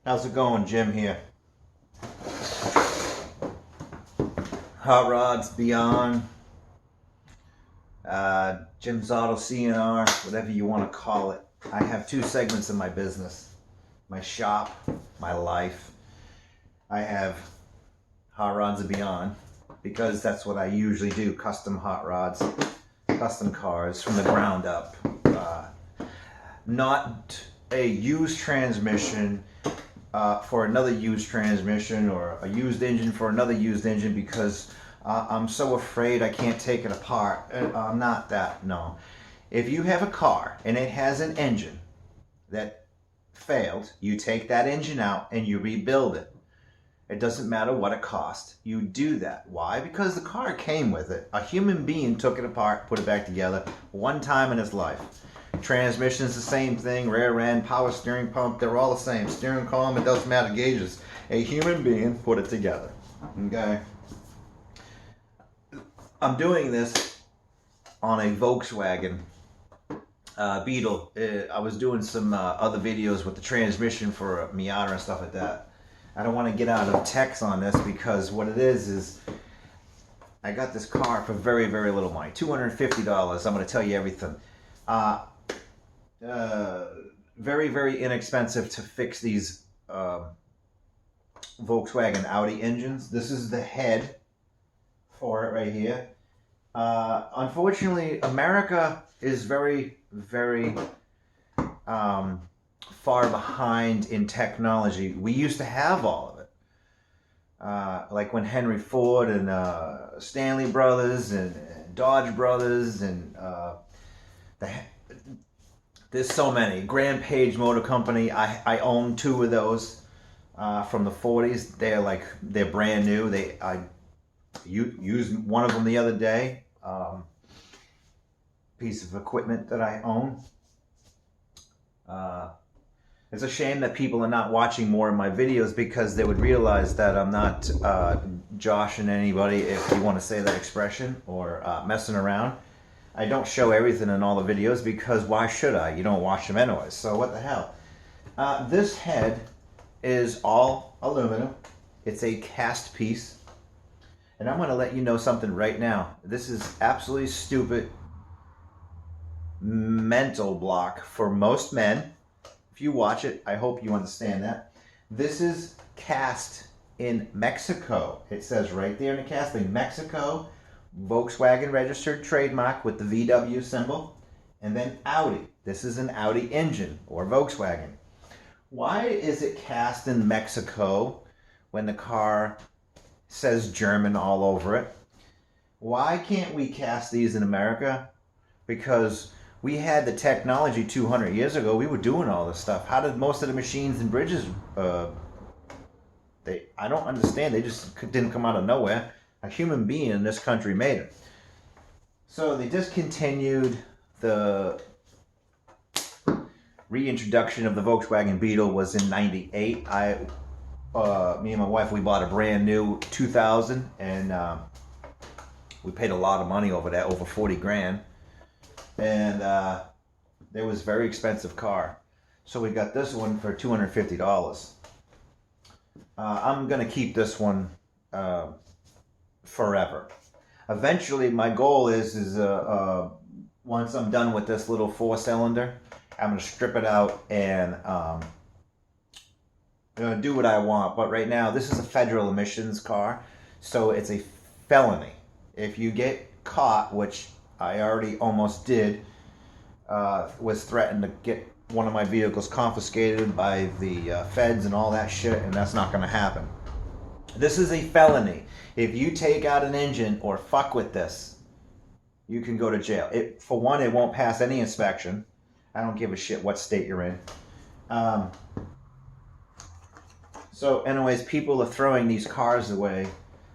How's it going? Jim here. Hot Rods Beyond, Jim's Auto CNR, whatever you want to call it. I have two segments in my business: my shop, my life. I have Hot Rods and Beyond because that's what I usually do: custom hot rods, custom cars from the ground up. Not a used transmission for another used transmission, or a used engine for another used engine, because I'm so afraid I can't take it apart. I'm not that, no. If you have a car and it has an engine that failed, you take that engine out and you rebuild it. It doesn't matter what it costs. You do that. Why? Because the car came with it. A human being took it apart, put it back together one time in his life. Transmission's the same thing, rear end, power steering pump, they're all the same. Steering column, it doesn't matter, gauges. A human being put it together. Okay? I'm doing this on a Volkswagen Beetle. I was doing some other videos with the transmission for a Miata and stuff like that. I don't want to get out of text on this, because what it is I got this car for very, very little money. $250. I'm going to tell you everything. Very, very inexpensive to fix these Volkswagen Audi engines. This is the head for it right here. Unfortunately, America is very, very far behind in technology. We used to have all of it. Like when Henry Ford and Stanley Brothers and Dodge Brothers and there's so many. Grand Page Motor Company. I own two of those from the 40s. They're brand new. I used one of them the other day. Piece of equipment that I own. It's a shame that people are not watching more of my videos, because they would realize that I'm not joshing anybody, if you want to say that expression, or messing around. I don't show everything in all the videos, because why should I? You don't watch them anyways, so what the hell. This head is all aluminum. It's a cast piece. And I'm going to let you know something right now. This is absolutely stupid mental block for most men. If you watch it, I hope you understand that. This is cast in Mexico. It says right there in the casting, Mexico, Volkswagen registered trademark with the VW symbol, and then Audi. This is an Audi engine, or Volkswagen. Why is it cast in Mexico when the car says German all over it? Why can't we cast these in America? Because we had the technology 200 years ago. We were doing all this stuff. How did most of the machines and bridges, I don't understand. They just didn't come out of nowhere. A human being in this country made it. So they discontinued the reintroduction of the Volkswagen Beetle was in '98. Me and my wife, we bought a brand new 2000, and we paid a lot of money over that, over 40 grand. And it was a very expensive car. So we got this one for $250. I'm going to keep this one forever. Eventually, my goal is once I'm done with this little 4-cylinder, I'm going to strip it out and do what I want. But right now, this is a federal emissions car, so it's a felony. If you get caught, which I already almost did, was threatened to get one of my vehicles confiscated by the feds and all that shit, and that's not going to happen. This is a felony. If you take out an engine or fuck with this, you can go to jail. For one, it won't pass any inspection. I don't give a shit what state you're in. So anyways, people are throwing these cars away.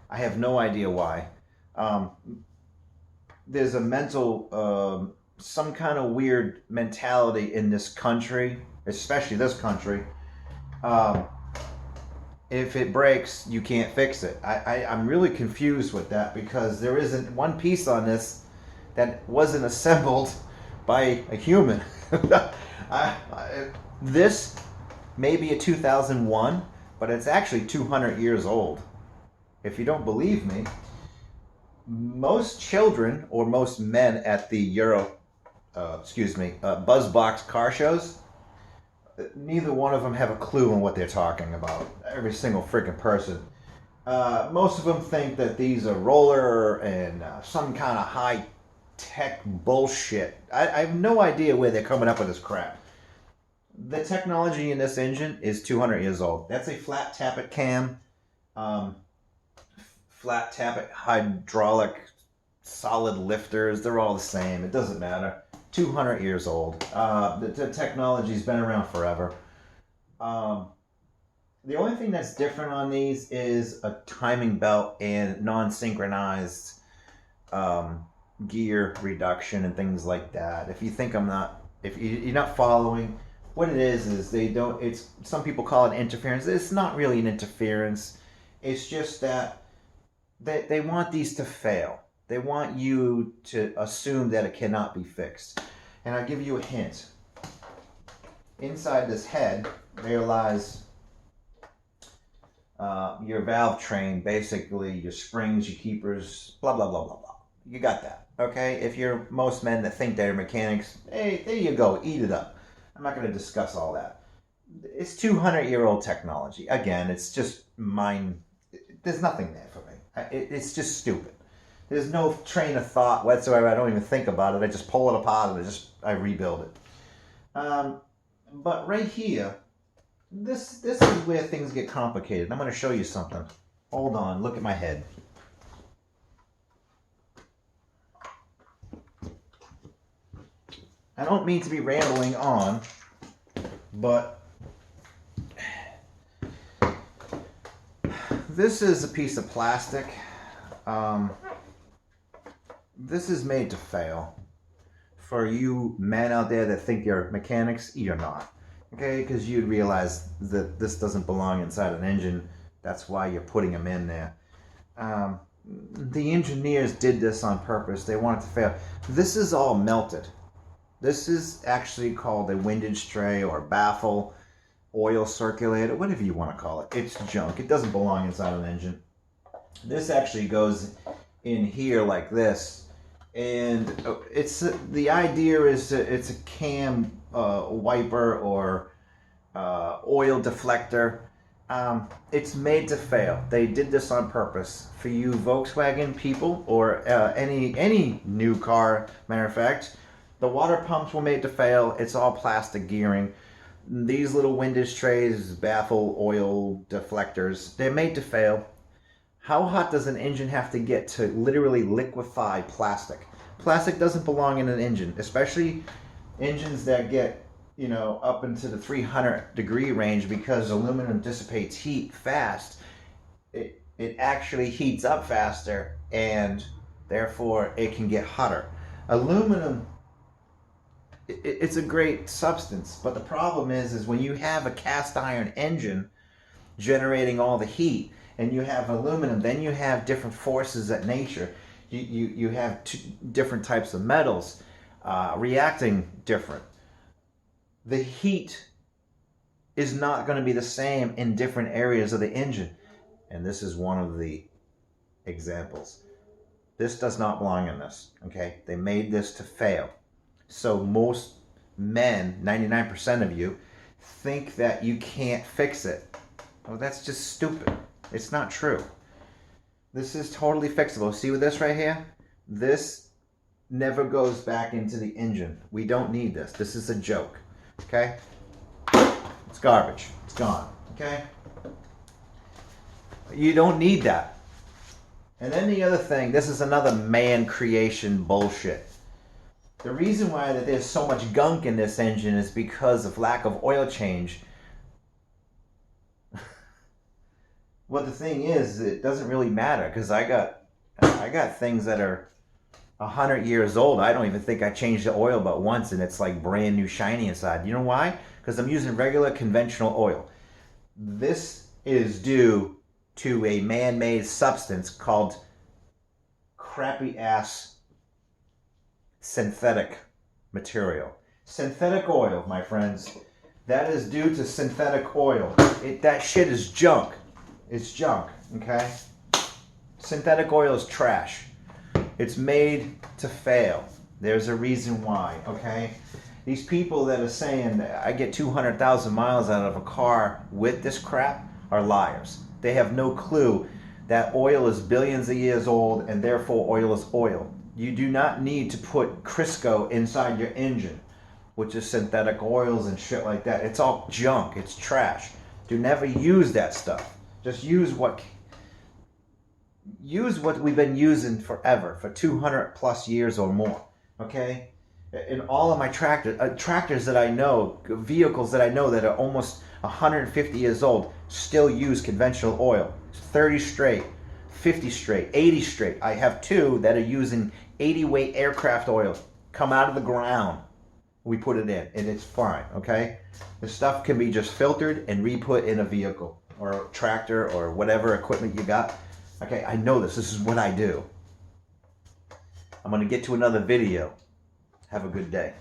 I have no idea why. There's a mental, some kind of weird mentality in this country, especially this country. If it breaks, you can't fix it. I'm really confused with that, because there isn't one piece on this that wasn't assembled by a human. This maybe a 2001, but it's actually 200 years old. If you don't believe me, most children or most men at the Buzzbox car shows, neither one of them have a clue on what they're talking about. Every single freaking person. Most of them think that these are roller and some kind of high tech bullshit. I have no idea where they're coming up with this crap. The technology in this engine is 200 years old. That's a flat tappet cam, flat tappet hydraulic solid lifters. They're all the same. It doesn't matter. 200 years old. The technology's been around forever. The only thing that's different on these is a timing belt and non-synchronized gear reduction and things like that. If you think if you're not following, what it is they don't. It's some people call it interference. It's not really an interference. It's just that they want these to fail. They want you to assume that it cannot be fixed. And I'll give you a hint. Inside this head, there lies your valve train, basically your springs, your keepers, blah, blah, blah, blah, blah. You got that, okay? If you're most men that think they're mechanics, hey, there you go, eat it up. I'm not going to discuss all that. It's 200-year-old technology. Again, it's just mine. There's nothing there for me. It's just stupid. There's no train of thought whatsoever. I don't even think about it. I just pull it apart and I rebuild it. But right here, this is where things get complicated. I'm going to show you something. Hold on. Look at my head. I don't mean to be rambling on, but this is a piece of plastic. This is made to fail. For you men out there that think you're mechanics, you're not. Okay? Because you'd realize that this doesn't belong inside an engine. That's why you're putting them in there. The engineers did this on purpose. They want it to fail. This is all melted. This is actually called a windage tray or baffle, oil circulator, whatever you want to call it. It's junk. It doesn't belong inside an engine. This actually goes in here like this. And the idea is it's a cam wiper or oil deflector. It's made to fail. They did this on purpose for you Volkswagen people or any new car. Matter of fact, the water pumps were made to fail. It's all plastic gearing. These little windage trays, baffle oil deflectors, they're made to fail. How hot does an engine have to get to literally liquefy plastic? Plastic doesn't belong in an engine, especially engines that get, up into the 300 degree range, because aluminum dissipates heat fast. It actually heats up faster, and therefore it can get hotter. Aluminum, it's a great substance, but the problem is when you have a cast iron engine generating all the heat, and you have aluminum, then you have different forces at nature. You have different types of metals reacting different. The heat is not going to be the same in different areas of the engine. And this is one of the examples. This does not belong in this, okay? They made this to fail. So most men, 99% of you, think that you can't fix it. Well, that's just stupid. It's not true. This is totally fixable. See with this right here? This never goes back into the engine. We don't need this. This is a joke. Okay? It's garbage. It's gone. Okay? You don't need that. And then the other thing, this is another man creation bullshit. The reason why that there's so much gunk in this engine is because of lack of oil change. Well, the thing is, it doesn't really matter, because I got things that are 100 years old. I don't even think I changed the oil but once, and it's like brand new shiny inside. You know why? Because I'm using regular conventional oil. This is due to a man-made substance called crappy ass synthetic material. Synthetic oil, my friends. That is due to synthetic oil. That shit is junk. It's junk, okay? Synthetic oil is trash. It's made to fail. There's a reason why, okay? These people that are saying that I get 200,000 miles out of a car with this crap are liars. They have no clue that oil is billions of years old and therefore oil is oil. You do not need to put Crisco inside your engine, which is synthetic oils and shit like that. It's all junk. It's trash. Do never use that stuff. Just use what we've been using forever, for 200 plus years or more, okay? In all of my tractors that I know, vehicles that I know that are almost 150 years old, still use conventional oil. 30 straight, 50 straight, 80 straight. I have two that are using 80 weight aircraft oil. Come out of the ground. We put it in and it's fine, okay? The stuff can be just filtered and re-put in a vehicle or a tractor or whatever equipment you got. Okay, I know this. This is what I do. I'm going to get to another video. Have a good day.